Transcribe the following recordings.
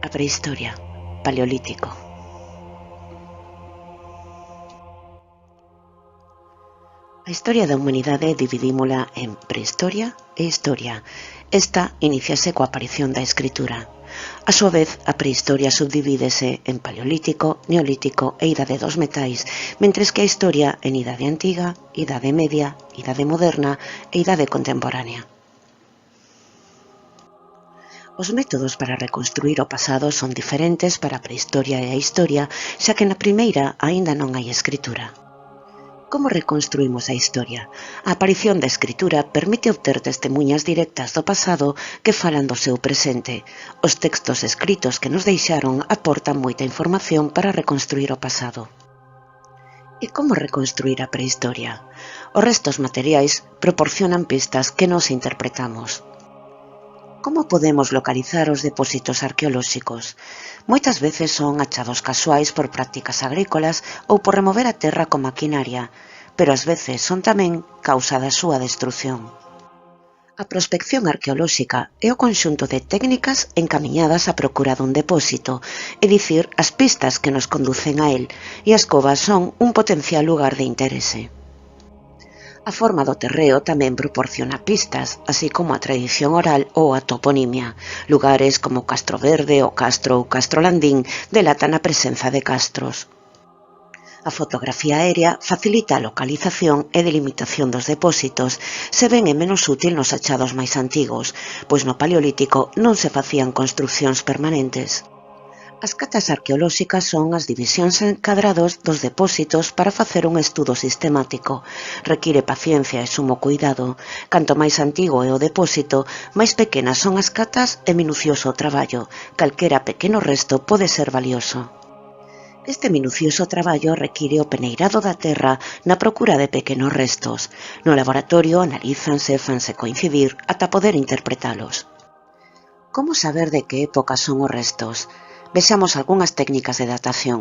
A prehistoria, Paleolítico. A historia da humanidade dividímola en prehistoria e historia. Esta iníciase coa aparición da escritura. A súa vez, a prehistoria subdivídese en Paleolítico, Neolítico e Idade dos Metais, mentres que a historia en Idade Antiga, Idade Media, Idade Moderna e Idade Contemporánea. Os métodos para reconstruir o pasado son diferentes para a prehistoria e a historia, xa que na primeira aínda non hai escritura. Como reconstruímos a historia? A aparición da escritura permite obter testemunhas directas do pasado que falan do seu presente. Os textos escritos que nos deixaron aportan moita información para reconstruir o pasado. E como reconstruir a prehistoria? Os restos materiais proporcionan pistas que nos interpretamos. Como podemos localizar os depósitos arqueolóxicos? Moitas veces son achados casuais por prácticas agrícolas ou por remover a terra con maquinaria, pero ás veces son tamén causa da súa destrución. A prospección arqueolóxica é o conxunto de técnicas encamiñadas á procura dun depósito, é dicir, as pistas que nos conducen a el, e as covas son un potencial lugar de interese. A forma do terreo tamén proporciona pistas, así como a tradición oral ou a toponimia. Lugares como Castro Verde, o Castro ou Castro Landín delatan a presenza de castros. A fotografía aérea facilita a localización e delimitación dos depósitos, se ben é menos útil nos achados máis antigos, pois no Paleolítico non se facían construcións permanentes. As catas arqueolóxicas son as divisións en cadrados dos depósitos para facer un estudo sistemático. Require paciencia e sumo cuidado. Canto máis antigo é o depósito, máis pequenas son as catas e minucioso o traballo. Calquera pequeno resto pode ser valioso. Este minucioso traballo require o peneirado da terra na procura de pequenos restos. No laboratorio analízanse e fanse coincidir ata poder interpretalos. Como saber de que época son os restos? Vexamos algunhas técnicas de datación.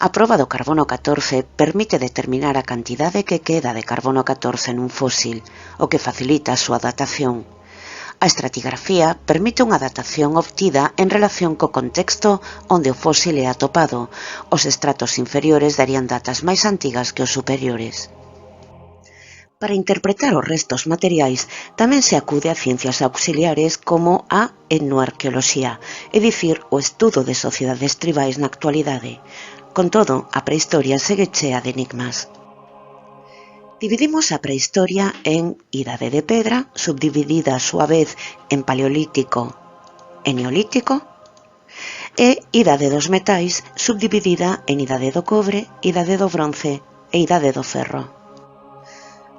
A proba do carbono 14 permite determinar a cantidade que queda de carbono 14 nun fósil, o que facilita a súa datación. A estratigrafía permite unha datación obtida en relación co contexto onde o fósil é atopado. Os estratos inferiores darían datas máis antigas que os superiores. Para interpretar os restos materiais tamén se acude a ciencias auxiliares como a etnoarqueoloxía, é dicir, o estudo de sociedades tribais na actualidade. Con todo, a prehistoria segue chea de enigmas. Dividimos a prehistoria en Idade de Pedra, subdividida a súa vez en Paleolítico e Neolítico, e Idade dos Metais, subdividida en Idade do Cobre, Idade do Bronce e Idade do Ferro.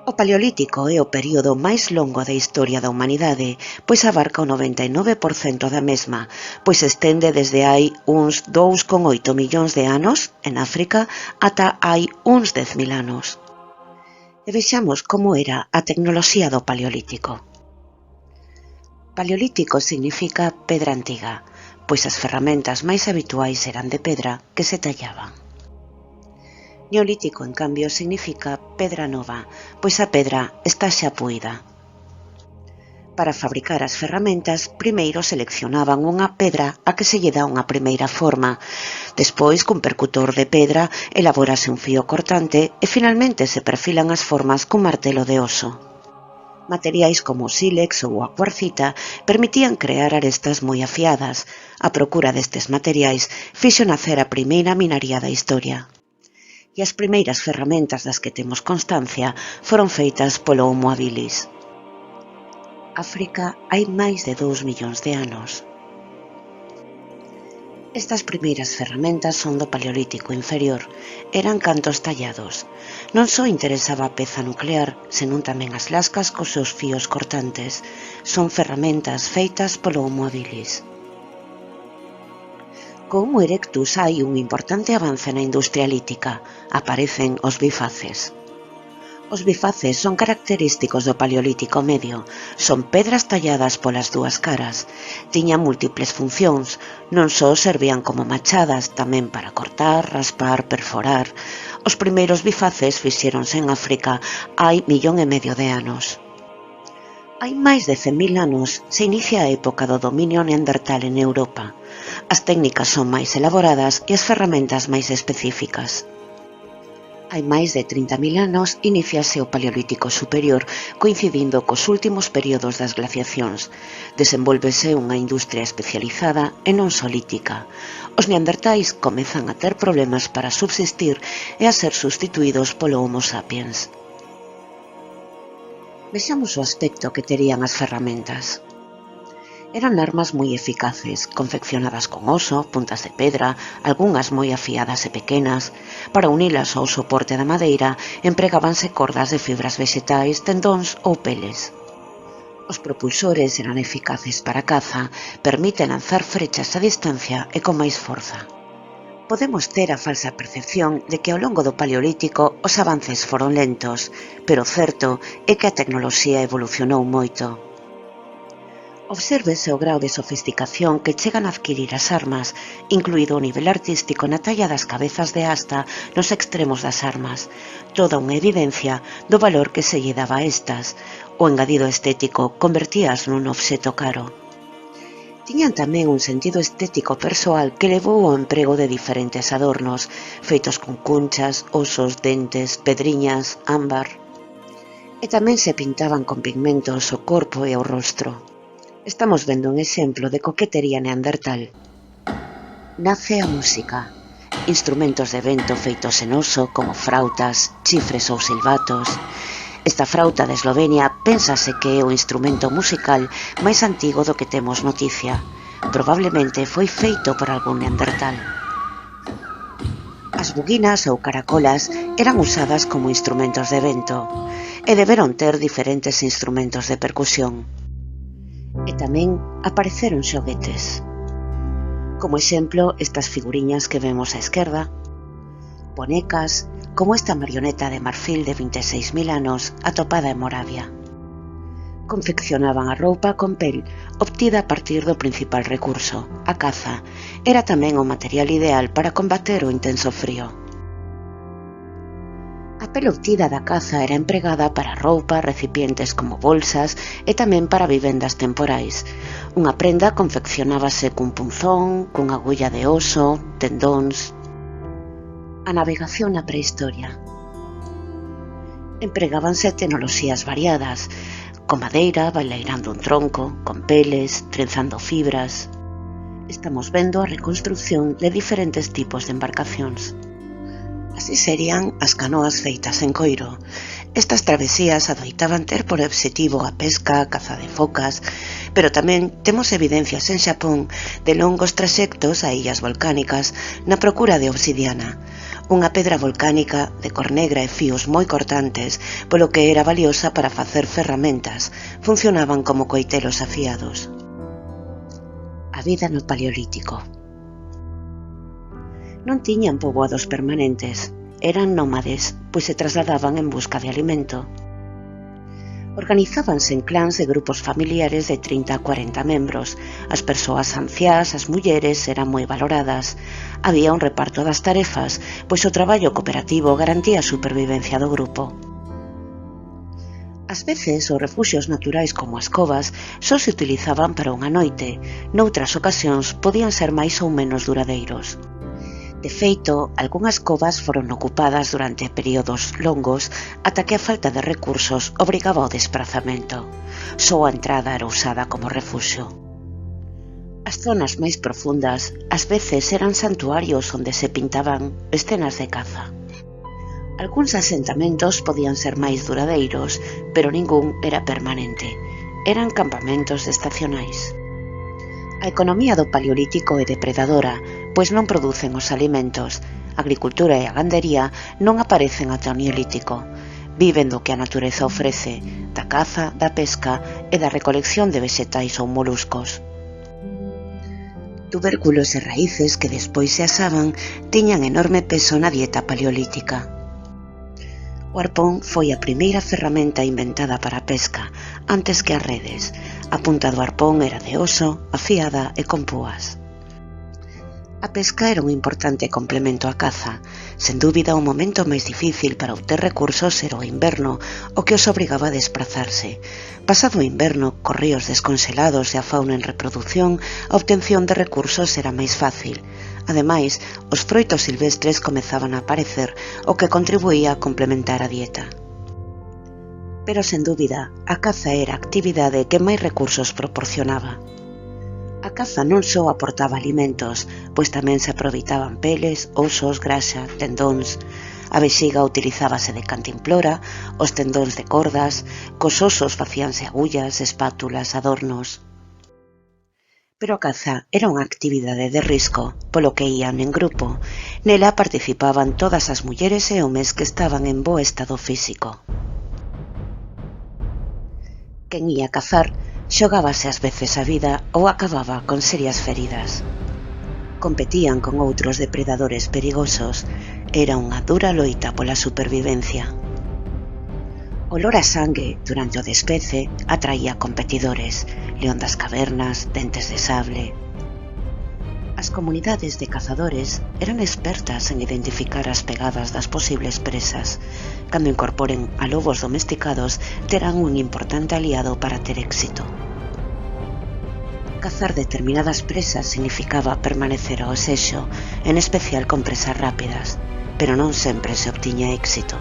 O Paleolítico é o período máis longo da historia da humanidade, pois abarca o 99% da mesma, pois se estende desde hai uns 2,8 millóns de anos, en África, ata hai uns 10.000 anos. E vexamos como era a tecnoloxía do Paleolítico. Paleolítico significa pedra antiga, pois as ferramentas máis habituais eran de pedra que se tallaban. Neolítico, en cambio, significa pedra nova, pois a pedra está xa puída. Para fabricar as ferramentas, primeiro seleccionaban unha pedra a que se lle dá unha primeira forma. Despois, cun percutor de pedra, elabórase un fío cortante e finalmente se perfilan as formas cun martelo de oso. Materiais como o sílex ou a cuarcita permitían crear arestas moi afiadas. A procura destes materiais fixo nacer a primeira minaría da historia. E as primeiras ferramentas das que temos constancia foron feitas polo Homo habilis. África hai máis de 2 millóns de anos. Estas primeiras ferramentas son do Paleolítico inferior, eran cantos tallados. Non só interesaba a peza nuclear, senón tamén as lascas cos seus fíos cortantes. Son ferramentas feitas polo Homo habilis. Co Homo erectus hai un importante avance na industria lítica. Aparecen os bifaces. Os bifaces son característicos do Paleolítico medio. Son pedras talladas polas dúas caras. Tiñan múltiples funcións. Non só servían como machadas, tamén para cortar, raspar, perforar. Os primeiros bifaces fixéronse en África hai 1,5 millón de anos. Hai máis de 100.000 anos se inicia a época do dominio neandertal en Europa. As técnicas son máis elaboradas e as ferramentas máis específicas. Hai máis de 30.000 anos iníciase o Paleolítico Superior, coincidindo cos últimos períodos das glaciacións. Desenvólvese unha industria especializada e non só lítica. Os neandertais comezan a ter problemas para subsistir e a ser substituídos polo Homo sapiens. Vexamos o aspecto que terían as ferramentas. Eran armas moi eficaces, confeccionadas con oso, puntas de pedra, algunhas moi afiadas e pequenas. Para unilas ao soporte da madeira empregábanse cordas de fibras vexetais, tendóns ou peles. Os propulsores eran eficaces para a caza, permiten lanzar frechas a distancia e con máis forza. Podemos ter a falsa percepción de que ao longo do Paleolítico os avances foron lentos, pero o certo é que a tecnoloxía evolucionou moito. Obsérvese o grao de sofisticación que chegan a adquirir as armas, incluído o nivel artístico na talla das cabezas de asta nos extremos das armas, toda unha evidencia do valor que se lle daba a estas. O engadido estético convertías nun obxeto caro. Tiñan tamén un sentido estético persoal que levou ao emprego de diferentes adornos, feitos con cunchas, osos, dentes, pedriñas, ámbar. E tamén se pintaban con pigmentos o corpo e o rostro. Estamos vendo un exemplo de coquetería neandertal. Nace a música. Instrumentos de vento feitos en oso, como frautas, chifres ou silbatos. Esta frauta de Eslovenia pénsase que é o instrumento musical máis antigo do que temos noticia. Probablemente foi feito por algún neandertal. As buguinas ou caracolas eran usadas como instrumentos de vento e deberon ter diferentes instrumentos de percusión. E tamén apareceron xoguetes. Como exemplo, estas figuriñas que vemos á esquerda, bonecas, como esta marioneta de marfil de 26.000 anos atopada en Moravia. Confeccionaban a roupa con pel, obtida a partir do principal recurso, a caza. Era tamén o material ideal para combater o intenso frío. A pel obtida da caza era empregada para roupa, recipientes como bolsas e tamén para vivendas temporais. Unha prenda confeccionábase cun punzón, cun agulla de oso, tendóns. A navegación na prehistoria. Empregábanse tecnoloxías variadas, con madeira, baileirando un tronco, con peles, trenzando fibras. Estamos vendo a reconstrucción de diferentes tipos de embarcacións. Así serían as canoas feitas en coiro. Estas travesías adoitaban ter por obxectivo a pesca, a caza de focas, pero tamén temos evidencias en Xapón de longos traxectos a illas volcánicas na procura de obsidiana, unha pedra volcánica de cor negra e fíos moi cortantes, polo que era valiosa para facer ferramentas, funcionaban como coitelos afiados. A vida no Paleolítico. Non tiñan poboados permanentes, eran nómades, pois se trasladaban en busca de alimento. Organizábanse en clans e grupos familiares de 30 a 40 membros. As persoas anciás, as mulleres, eran moi valoradas. Había un reparto das tarefas, pois o traballo cooperativo garantía a supervivencia do grupo. Ás veces, os refuxios naturais como as covas só se utilizaban para unha noite, noutras ocasións podían ser máis ou menos duradeiros. De feito, algunhas covas foron ocupadas durante períodos longos ata que a falta de recursos obrigaba ao desprazamento. Só a entrada era usada como refuxio. As zonas máis profundas ás veces eran santuarios onde se pintaban escenas de caza. Algúns asentamentos podían ser máis duradeiros, pero ningún era permanente. Eran campamentos estacionais. A economía do Paleolítico é depredadora, pois non producen os alimentos. A agricultura e a gandería non aparecen ata o Neolítico. Viven do que a natureza ofrece, da caza, da pesca e da recolección de vexetais ou moluscos. Tubérculos e raíces que despois se asaban tiñan enorme peso na dieta paleolítica. O arpón foi a primeira ferramenta inventada para a pesca, antes que as redes. A punta do arpón era de oso, afiada e con púas. A pesca era un importante complemento á caza. Sen dúbida, o momento máis difícil para obter recursos era o inverno, o que os obrigaba a desplazarse. Pasado o inverno, cos ríos desconselados e a fauna en reproducción, a obtención de recursos era máis fácil. Ademais, os froitos silvestres comezaban a aparecer, o que contribuía a complementar a dieta. Pero, sen dúbida, a caza era a actividade que máis recursos proporcionaba. A caza non só aportaba alimentos, pois tamén se aproveitaban peles, osos, graxa, tendóns. A vexiga utilizábase de cantimplora, os tendóns de cordas, cos osos facíanse agullas, espátulas, adornos. Pero a caza era unha actividade de risco, polo que ían en grupo. Nela participaban todas as mulleres e homes que estaban en bo estado físico. Quen ía cazar xogábase ás veces a vida ou acababa con serias feridas. Competían con outros depredadores perigosos. Era unha dura loita pola supervivencia. O olor a sangue durante o despece atraía competidores, león das cavernas, dentes de sable. As comunidades de cazadores eran expertas en identificar as pegadas das posibles presas. Cando incorporen a lobos domesticados, terán un importante aliado para ter éxito. Cazar determinadas presas significaba permanecer ao sexo, en especial con presas rápidas, pero non sempre se obtiña éxito.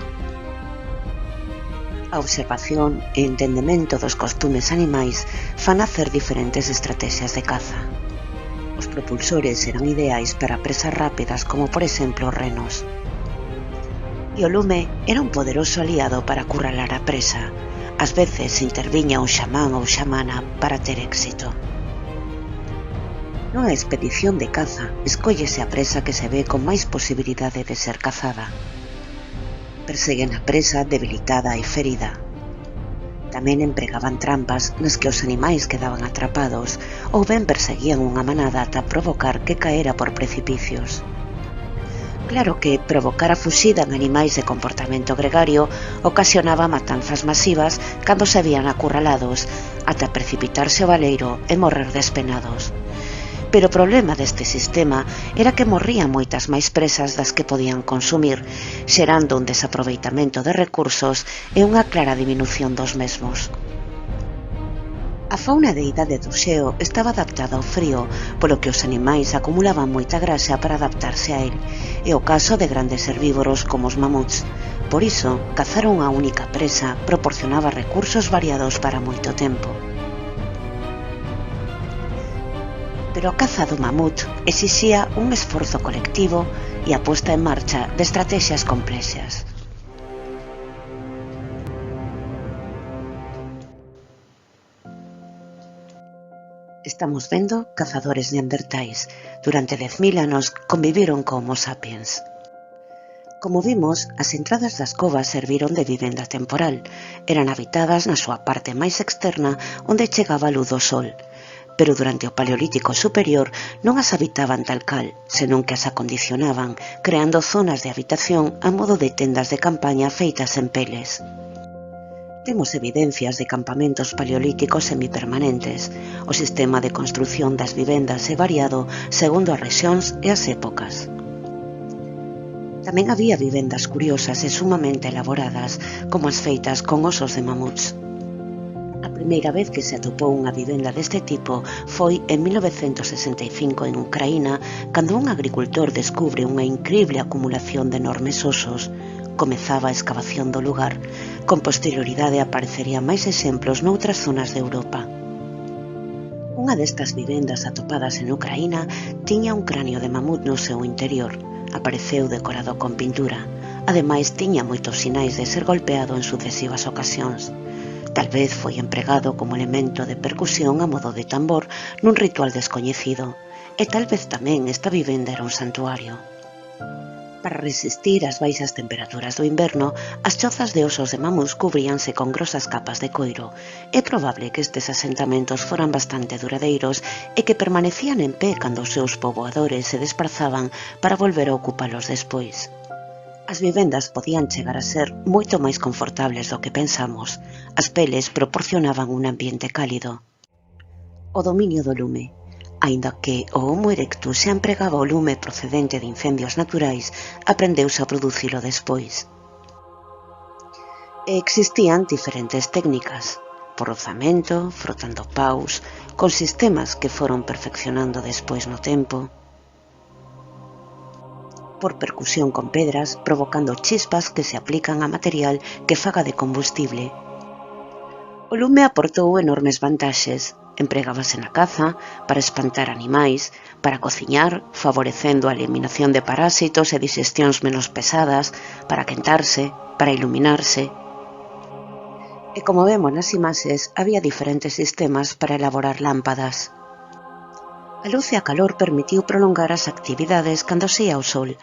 A observación e entendemento dos costumes animais fan nacer diferentes estrategias de caza. Os propulsores eran ideais para presas rápidas como por exemplo os renos. E o lume era un poderoso aliado para acurralar a presa. Ás veces interviña un xamán ou xamana para ter éxito. Nunha expedición de caza, escóllese a presa que se ve con máis posibilidade de ser cazada. Perseguen a presa debilitada e ferida. Tamén empregaban trampas nas que os animais quedaban atrapados ou ben perseguían unha manada ata provocar que caera por precipicios. Claro que provocar a fuxida en animais de comportamento gregario ocasionaba matanzas masivas cando se vían acurralados, ata precipitarse ao baleiro e morrer despenados. Pero o problema deste sistema era que morrían moitas máis presas das que podían consumir, xerando un desaproveitamento de recursos e unha clara diminución dos mesmos. A fauna da idade do xeo estaba adaptada ao frío, polo que os animais acumulaban moita graxa para adaptarse a él, e o caso de grandes herbívoros como os mamuts. Por iso, cazar unha única presa proporcionaba recursos variados para moito tempo. Pero a caza do mamut exixía un esforzo colectivo e a posta en marcha de estrategias complexas. Estamos vendo cazadores neandertais. Durante 10.000 anos conviviron co Homo sapiens. Como vimos, as entradas das covas serviron de vivenda temporal. Eran habitadas na súa parte máis externa onde chegaba a luz do sol. Pero durante o Paleolítico superior non as habitaban tal cal, senón que as acondicionaban, creando zonas de habitación a modo de tendas de campaña feitas en peles. Temos evidencias de campamentos paleolíticos semipermanentes. O sistema de construción das vivendas é variado segundo as rexións e as épocas. Tamén había vivendas curiosas e sumamente elaboradas, como as feitas con osos de mamuts. A primeira vez que se atopou unha vivenda deste tipo foi en 1965 en Ucraína, cando un agricultor descubre unha incrible acumulación de enormes osos. Comezaba a escavación do lugar. Con posterioridade aparecerían máis exemplos noutras zonas de Europa. Unha destas vivendas atopadas en Ucraína tiña un cráneo de mamut no seu interior. Apareceu decorado con pintura. Ademais, tiña moitos sinais de ser golpeado en sucesivas ocasións. Tal vez foi empregado como elemento de percusión a modo de tambor nun ritual descoñecido. E tal vez tamén esta vivenda era un santuario. Para resistir ás baixas temperaturas do inverno, as chozas de osos de mamuts cubríanse con grosas capas de coiro. É probable que estes asentamentos foran bastante duradeiros e que permanecían en pé cando os seus poboadores se desprazaban para volver a ocupalos despois. As vivendas podían chegar a ser moito máis confortables do que pensamos. As peles proporcionaban un ambiente cálido. O dominio do lume. Aínda que o Homo erectus xa empregaba o lume procedente de incendios naturais, aprendeuse a producilo despois. E existían diferentes técnicas, por rozamento, frotando paus, con sistemas que foron perfeccionando despois no tempo, por percusión con pedras, provocando chispas que se aplican a material que faga de combustible. O lume aportou enormes vantaxes. Empregábase na caza, para espantar animais, para cociñar, favorecendo a eliminación de parásitos e digestións menos pesadas, para quentarse, para iluminarse. E como vemos nas imaxes, había diferentes sistemas para elaborar lámpadas. A luz e a calor permitiu prolongar as actividades cando se ia ao sol.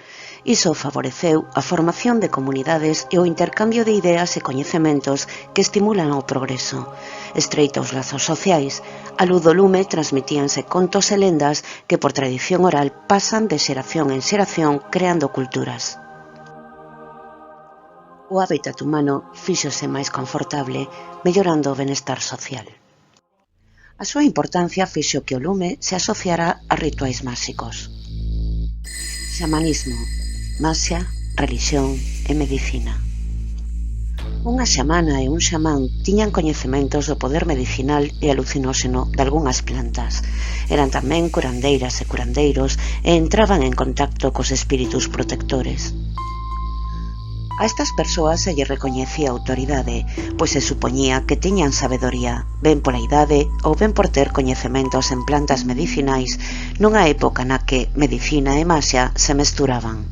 Iso favoreceu a formación de comunidades e o intercambio de ideas e coñecementos que estimulan o progreso. Estreitos lazos sociais, a luz do lume transmitíanse contos e lendas que por tradición oral pasan de xeración en xeración creando culturas. O hábitat humano fíxose máis confortable, mellorando o benestar social. A súa importancia fixo que o lume se asociara a rituais máxicos. Xamanismo, maxia, relixión e medicina. Unha xamana e un xamán tiñan coñecementos do poder medicinal e alucinóxeno de algunhas plantas. Eran tamén curandeiras e curandeiros e entraban en contacto cos espíritus protectores. A estas persoas se lle recoñecía autoridade, pois se supoñía que tiñan sabedoría, ben pola idade ou ben por ter coñecementos en plantas medicinais nunha época na que medicina e maxia se mesturaban.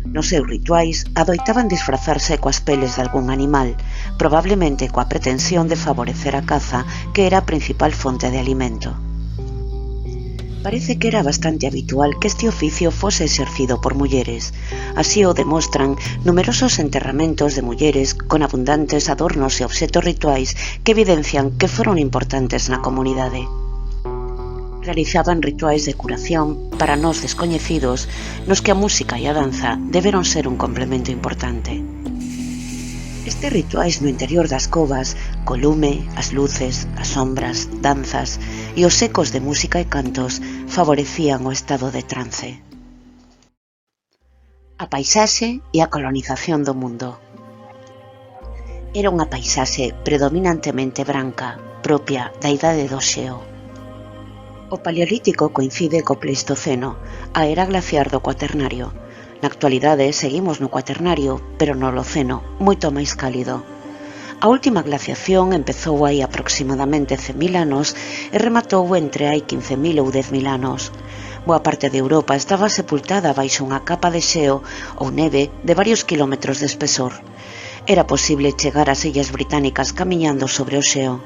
Nos seus rituais adoitaban disfrazarse coas peles de algún animal, probablemente coa pretensión de favorecer a caza, que era a principal fonte de alimento. Parece que era bastante habitual que este oficio fose exercido por mulleres. Así o demostran numerosos enterramentos de mulleres con abundantes adornos e obxetos rituais que evidencian que foron importantes na comunidade. Realizaban rituais de curación para nós descoñecidos, nos que a música e a danza deberon ser un complemento importante. Estes rituais no interior das covas, co lume, as luces, as sombras, danzas e os ecos de música e cantos favorecían o estado de trance. A paisaxe e a colonización do mundo. Era unha paisaxe predominantemente branca, propia da idade do xeo. O Paleolítico coincide co Pleistoceno, a era glaciar do Cuaternario. Na actualidade seguimos no Cuaternario, pero no Holoceno, moito máis cálido. A última glaciación empezou hai aproximadamente 100.000 anos e rematou entre hai 15.000 ou 10.000 anos. Boa parte de Europa estaba sepultada baixo unha capa de xeo ou neve de varios kilómetros de espesor. Era posible chegar ás illas británicas camiñando sobre o xeo.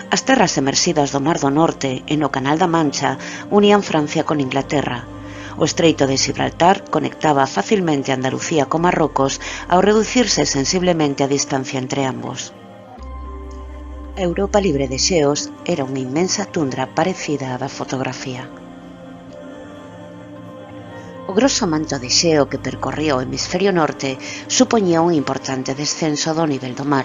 As terras emerxidas do Mar do Norte e no Canal da Mancha unían Francia con Inglaterra. O estreito de Gibraltar conectaba facilmente Andalucía con Marrocos ao reducirse sensiblemente a distancia entre ambos. A Europa libre de xeos era unha inmensa tundra parecida á da fotografía. O groso manto de xeo que percorría o hemisferio norte supoñía un importante descenso do nivel do mar,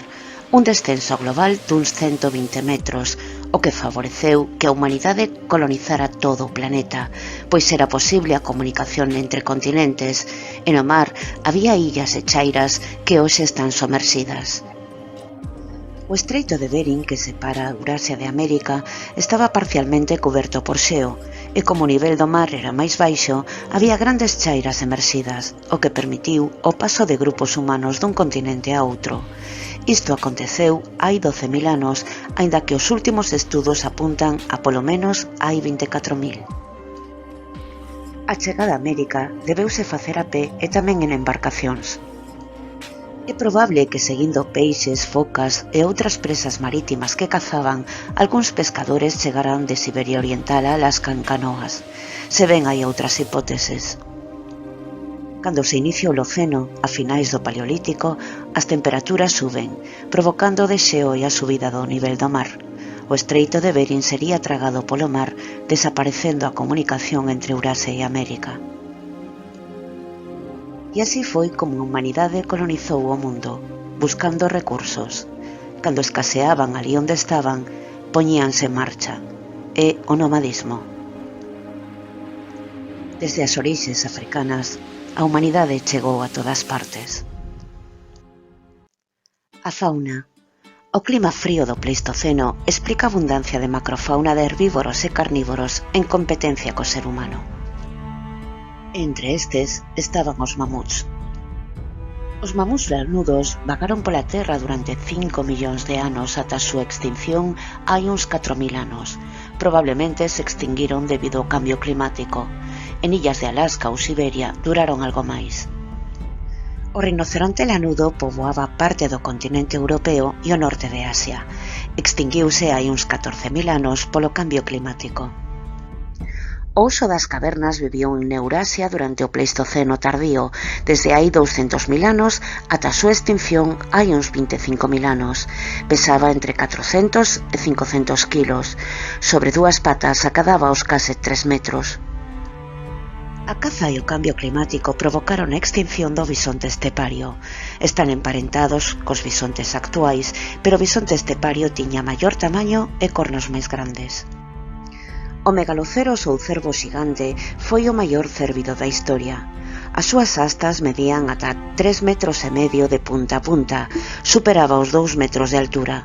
un descenso global duns 120 metros, o que favoreceu que a humanidade colonizara todo o planeta, pois era posible a comunicación entre continentes, e no mar había illas e chairas que hoxe están somerxidas. O estreito de Bering, que separa Eurasia de América, estaba parcialmente coberto por xeo, e como o nivel do mar era máis baixo, había grandes chairas emerxidas, o que permitiu o paso de grupos humanos dun continente a outro. Isto aconteceu hai 12.000 anos, aínda que os últimos estudos apuntan a polo menos hai 24.000. A chegada a América debeuse facer a pé e tamén en embarcacións. É probable que seguindo peixes, focas e outras presas marítimas que cazaban, algúns pescadores chegaran de Siberia Oriental a Alaska en canoas. Se ven hai outras hipóteses. Cando se inicia o Holoceno, a finais do Paleolítico, as temperaturas suben, provocando o desxeo e a subida do nivel do mar. O estreito de Bering sería tragado polo mar, desaparecendo a comunicación entre Eurasia e América. E así foi como a humanidade colonizou o mundo, buscando recursos. Cando escaseaban ali onde estaban, poñíanse en marcha. É o nomadismo. Desde as orixes africanas, a humanidade chegou a todas partes. A fauna. O clima frío do Pleistoceno explica a abundancia de macrofauna de herbívoros e carnívoros en competencia co ser humano. Entre estes estaban os mamuts. Os mamuts lanudos vagaron pola Terra durante 5 millóns de anos ata a súa extinción hai uns 4.000 anos. Probablemente se extinguiron debido ao cambio climático. En illas de Alaska ou Siberia duraron algo máis. O rinoceronte lanudo poboaba parte do continente europeo e o norte de Asia. Extinguiuse hai uns 14.000 anos polo cambio climático. O oso das cavernas viviu en Eurasia durante o Pleistoceno tardío, desde hai 200.000 anos ata a súa extinción hai uns 25.000 anos. Pesaba entre 400 e 500 kilos. Sobre dúas patas acadaba os case 3 metros. A caza e o cambio climático provocaron a extinción do bisonte estepario. Están emparentados cos bisontes actuais, pero o bisonte estepario tiña maior tamaño e cornos máis grandes. O megaloceros ou cervo xigante foi o maior cérvido da historia. As súas astas medían ata 3,5 metros de punta a punta, superaba os 2 metros de altura.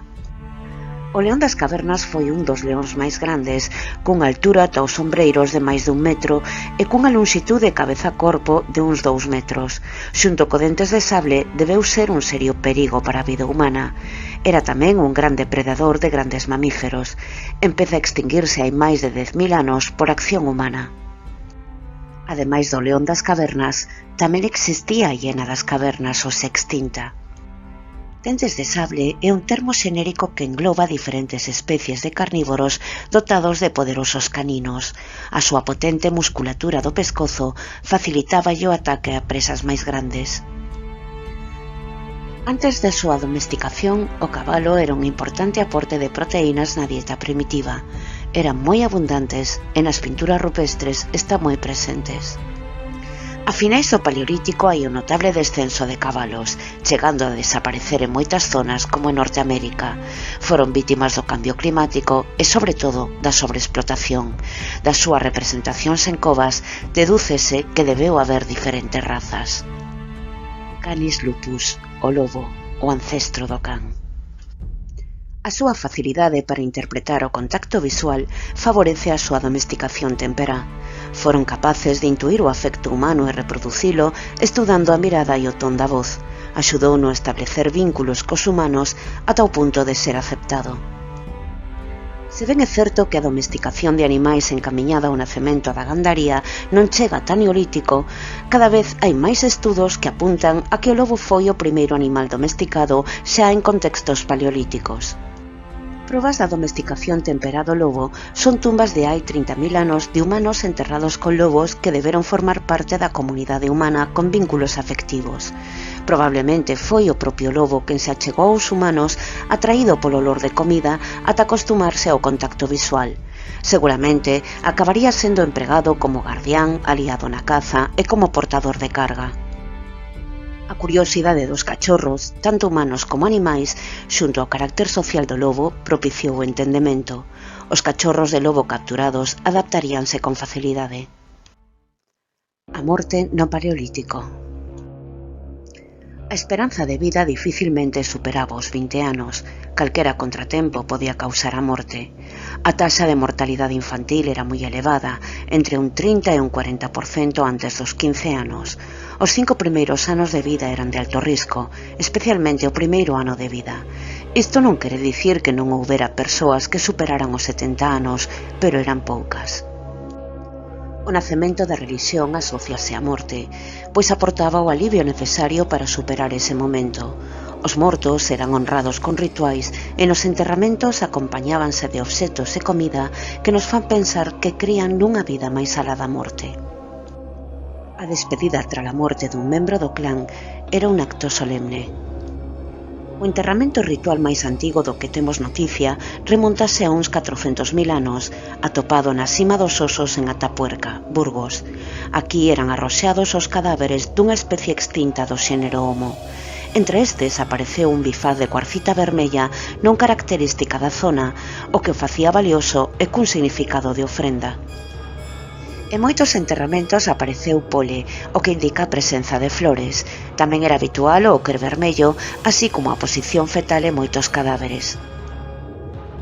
O león das cavernas foi un dos leóns máis grandes, cunha altura ata os ombreiros de máis de 1 metro e cunha longitude cabeza-corpo de uns 2 metros. Xunto co dentes de sable, debeu ser un serio perigo para a vida humana. Era tamén un gran depredador de grandes mamíferos. Empeza a extinguirse hai máis de 10.000 anos por acción humana. Ademais do león das cavernas, tamén existía a hiena das cavernas ou se extinta. Dentes de sable é un termo xenérico que engloba diferentes especies de carnívoros dotados de poderosos caninos. A súa potente musculatura do pescozo facilitaba o ataque a presas máis grandes. Antes da súa domesticación, o cabalo era un importante aporte de proteínas na dieta primitiva. Eran moi abundantes e nas pinturas rupestres están moi presentes. A finais do Paleolítico hai un notable descenso de cabalos, chegando a desaparecer en moitas zonas como en Norteamérica. Foron vítimas do cambio climático e, sobre todo, da sobreexplotación. Das súas representacións en covas, dedúcese que debeu haber diferentes razas. Canis lupus, o lobo, o ancestro do can. A súa facilidade para interpretar o contacto visual favorece a súa domesticación temperá. Foron capaces de intuir o afecto humano e reproducilo estudando a mirada e o ton da voz. Axudouno a establecer vínculos cos humanos ata o punto de ser aceptado. Se ben é certo que a domesticación de animais encamiñada ao nacemento da gandaría non chega tan neolítico, cada vez hai máis estudos que apuntan a que o lobo foi o primeiro animal domesticado xa en contextos paleolíticos. Probas da domesticación temperá do lobo son tumbas de hai 30.000 anos de humanos enterrados con lobos que deberon formar parte da comunidade humana con vínculos afectivos. Probablemente foi o propio lobo quen se achegou aos humanos atraído polo olor de comida ata acostumarse ao contacto visual. Seguramente acabaría sendo empregado como guardián, aliado na caza e como portador de carga. A curiosidade dos cachorros, tanto humanos como animais, xunto ao carácter social do lobo, propiciou o entendemento. Os cachorros de lobo capturados adaptaríanse con facilidade. A morte no Paleolítico. A esperanza de vida dificilmente superaba os 20 anos. Calquera contratempo podía causar a morte. A taxa de mortalidade infantil era moi elevada, entre un 30 e un 40% antes dos 15 anos. Os 5 primeiros anos de vida eran de alto risco, especialmente o primeiro ano de vida. Isto non quere dicir que non houbera persoas que superaran os 70 anos, pero eran poucas. O nacemento da relixión asociase á morte, pois aportaba o alivio necesario para superar ese momento. Os mortos eran honrados con rituais e nos enterramentos acompañábanse de obxetos e comida que nos fan pensar que crían nunha vida máis alá da morte. A despedida tras a morte dun membro do clán era un acto solemne. O enterramento ritual máis antigo do que temos noticia remontase a uns 400.000 anos, atopado na cima dos Osos en Atapuerca, Burgos. Aquí eran arroxeados os cadáveres dunha especie extinta do xénero Homo. Entre estes apareceu un bifaz de cuarcita vermella non característica da zona, o que o facía valioso e cun significado de ofrenda. En moitos enterramentos apareceu pole, o que indica a presenza de flores. Tamén era habitual o oquer vermello, así como a posición fetal en moitos cadáveres.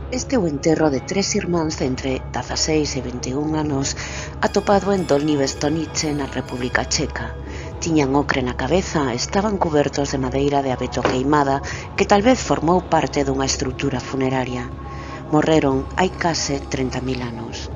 Este é o enterro de 3 irmáns de entre 16 e 21 anos atopado en Dolní Bestonice na República Checa. Tiñan ocre na cabeza e estaban cubertos de madeira de abeto queimada que tal vez formou parte dunha estrutura funeraria. Morreron hai case 30.000 anos.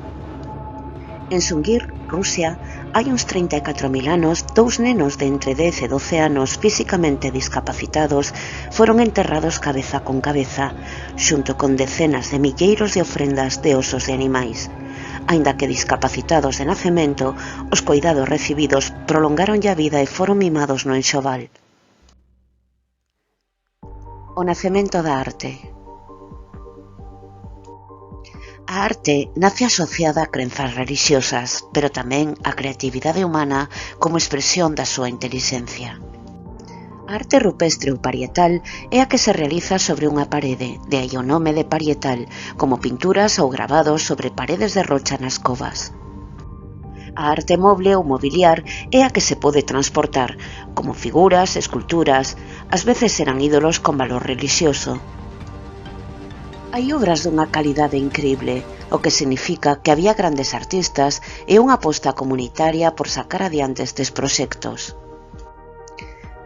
En Sungir, Rusia, hai uns 34.000 anos, 2 nenos de entre 10 e 12 anos físicamente discapacitados foron enterrados cabeza con cabeza, xunto con decenas de milleiros de ofrendas de osos de animais. Aínda que discapacitados de nacemento, os coidados recibidos prolongaronlle a vida e foron mimados no enxoval. O nacemento da arte. A arte nace asociada a crenzas religiosas, pero tamén á creatividade humana como expresión da súa intelixencia. A arte rupestre ou parietal é a que se realiza sobre unha parede, de aí o nome de parietal, como pinturas ou grabados sobre paredes de rocha nas covas. A arte moble ou mobiliar é a que se pode transportar, como figuras, esculturas, ás veces eran ídolos con valor religioso. Hai obras dunha calidade incrible, o que significa que había grandes artistas e unha aposta comunitaria por sacar adiante estes proxectos.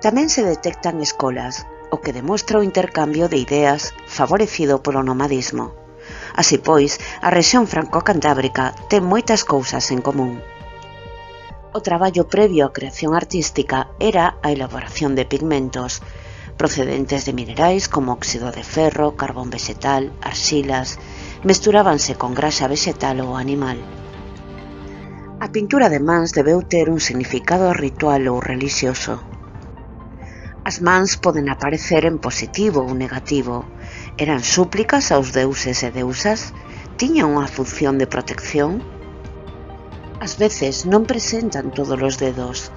Tamén se detectan escolas, o que demostra o intercambio de ideas favorecido polo nomadismo. Así pois, a rexión franco-cantábrica ten moitas cousas en común. O traballo previo á creación artística era a elaboración de pigmentos, procedentes de minerais como óxido de ferro, carbón vegetal, arxilas, mesturábanse con graxa vegetal ou animal. A pintura de mans debeu ter un significado ritual ou religioso. As mans poden aparecer en positivo ou negativo. Eran súplicas aos deuses e deusas? Tiñan unha función de protección? Ás veces non presentan todos os dedos.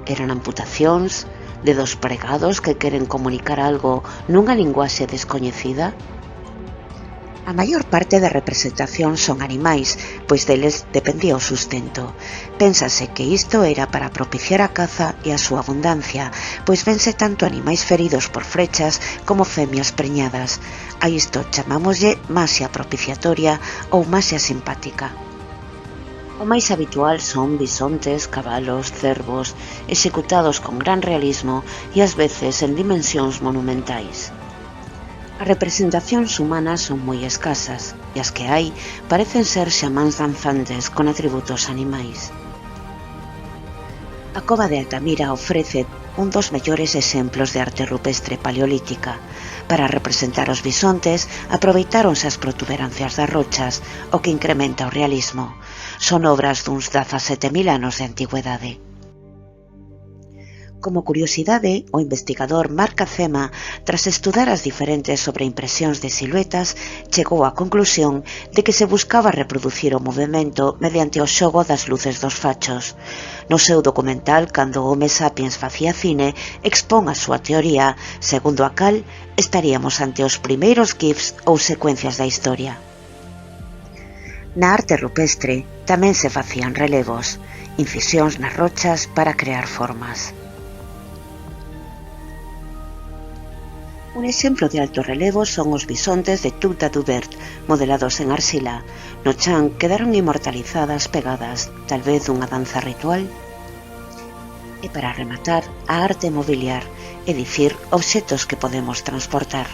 Eran amputacións, dedos pregados que queren comunicar algo nunha linguaxe descoñecida? A maior parte da representación son animais, pois deles dependía o sustento. Pénsase que isto era para propiciar a caza e a súa abundancia, pois vense tanto animais feridos por flechas como femias preñadas. A isto chamámoslle maxia propiciatoria ou maxia simpática. O máis habitual son bisontes, cabalos, cervos, executados con gran realismo e ás veces en dimensións monumentais. As representacións humanas son moi escasas e as que hai parecen ser xamáns danzantes con atributos animais. A cova de Altamira ofrece un dos mellores exemplos de arte rupestre paleolítica. Para representar os bisontes, aproveitáronse as protuberancias das rochas, o que incrementa o realismo. Son obras duns 17.000 anos de antigüedade. Como curiosidade, o investigador Marc Acema, tras estudar as diferentes sobreimpresións de siluetas, chegou á conclusión de que se buscaba reproducir o movemento mediante o xogo das luces dos fachos. No seu documental Cando o Homo sapiens facía cine, expón a súa teoría, segundo a cal estaríamos ante os primeiros GIFs ou secuencias da historia. Na arte rupestre tamén se facían relevos, incisións nas rochas para crear formas. Un exemplo de alto relevo son os bisontes de Tuta Dubert, modelados en arxila. No chan quedaron inmortalizadas pegadas, tal vez dunha danza ritual. E para rematar, a arte mobiliar, é dicir, obxetos que podemos transportar.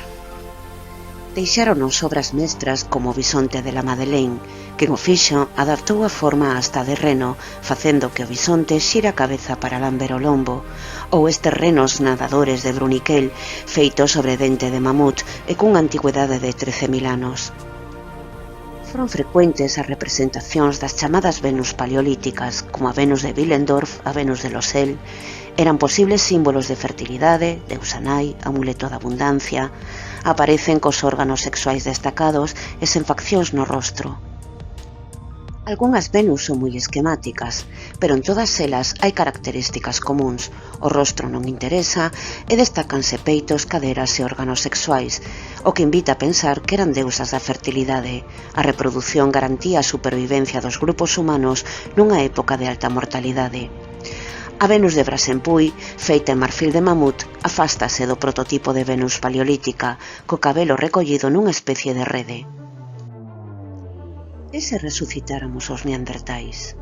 Deixáronos obras mestras como o bisonte de la Madeleine, que o fixo adaptou a forma hasta de reno, facendo que o bisonte xira a cabeza para lamber o lombo, ou estes renos nadadores de Bruniquel, feitos sobre dente de mamut e cunha antigüedade de 13.000 anos. Foron frecuentes as representacións das chamadas Venus paleolíticas, como a Venus de Willendorf, a Venus de Losel. Eran posibles símbolos de fertilidade, deusa nai, amuleto da abundancia. Aparecen cos órganos sexuais destacados e sen faccións no rostro. Algunhas Venus son moi esquemáticas, pero en todas elas hai características comúns. O rostro non interesa e destacanse peitos, caderas e órganos sexuais, o que invita a pensar que eran deusas da fertilidade. A reprodución garantía a supervivencia dos grupos humanos nunha época de alta mortalidade. A Venus de Brasenpuy, feita en marfil de mamut, afástase do prototipo de Venus paleolítica, co cabelo recollido nunha especie de rede. E se resucitáramos os neandertais?